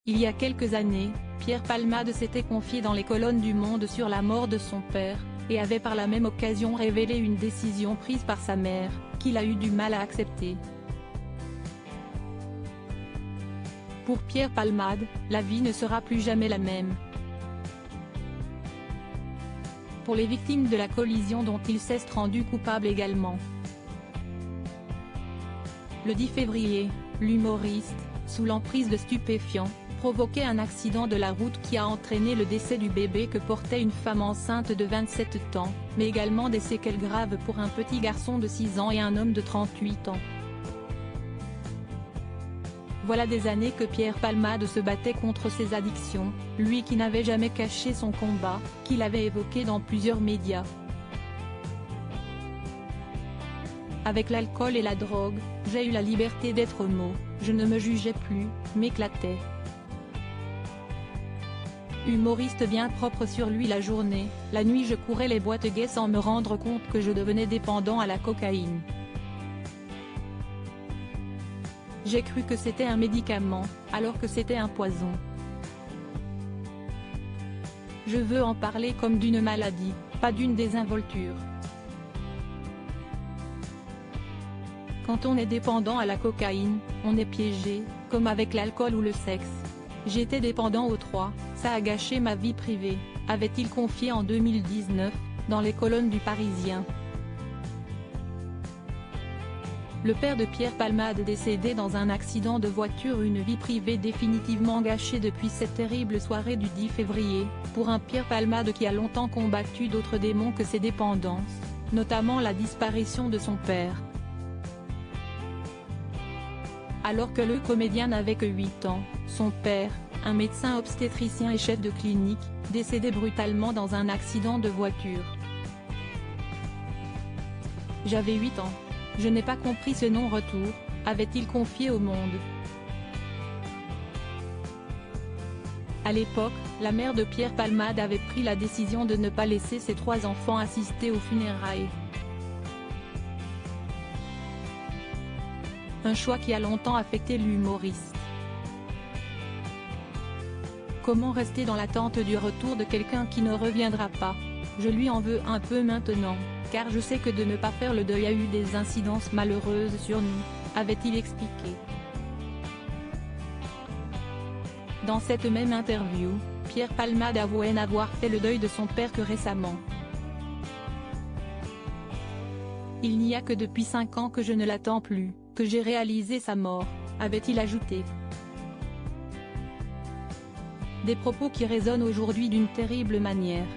Il y a quelques années, Pierre Palmade s'était confié dans les colonnes du Monde sur la mort de son père, et avait par la même occasion révélé une décision prise par sa mère, qu'il a eu du mal à accepter. Pour Pierre Palmade, la vie ne sera plus jamais la même. Pour les victimes de la collision dont il s'est rendu coupable également. Le 10 février, l'humoriste, sous l'emprise de stupéfiants, provoquait un accident de la route qui a entraîné le décès du bébé que portait une femme enceinte de 27 ans, mais également des séquelles graves pour un petit garçon de 6 ans et un homme de 38 ans. Voilà des années que Pierre Palmade se battait contre ses addictions, lui qui n'avait jamais caché son combat, qu'il avait évoqué dans plusieurs médias. Avec l'alcool et la drogue, j'ai eu la liberté d'être homo, je ne me jugeais plus, m'éclatais. Humoriste bien propre sur lui la journée, la nuit je courais les boîtes gays sans me rendre compte que je devenais dépendant à la cocaïne. J'ai cru que c'était un médicament, alors que c'était un poison. Je veux en parler comme d'une maladie, pas d'une désinvolture. Quand on est dépendant à la cocaïne, on est piégé, comme avec l'alcool ou le sexe. J'étais dépendant aux trois, ça a gâché ma vie privée, avait-il confié en 2019, dans les colonnes du Parisien. Le père de Pierre Palmade décédé dans un accident de voiture, une vie privée définitivement gâchée depuis cette terrible soirée du 10 février, pour un Pierre Palmade qui a longtemps combattu d'autres démons que ses dépendances, notamment la disparition de son père. Alors que le comédien n'avait que 8 ans, son père, un médecin obstétricien et chef de clinique, décédait brutalement dans un accident de voiture. J'avais 8 ans. Je n'ai pas compris ce non-retour, avait-il confié au Monde. À l'époque, la mère de Pierre Palmade avait pris la décision de ne pas laisser ses 3 enfants assister aux funérailles. Un choix qui a longtemps affecté l'humoriste. Comment rester dans l'attente du retour de quelqu'un qui ne reviendra pas? Je lui en veux un peu maintenant, car je sais que de ne pas faire le deuil a eu des incidences malheureuses sur nous, avait-il expliqué. Dans cette même interview, Pierre Palmade avouait n'avoir fait le deuil de son père que récemment. Il n'y a que depuis 5 ans que je ne l'attends plus, que j'ai réalisé sa mort, avait-il ajouté. Des propos qui résonnent aujourd'hui d'une terrible manière.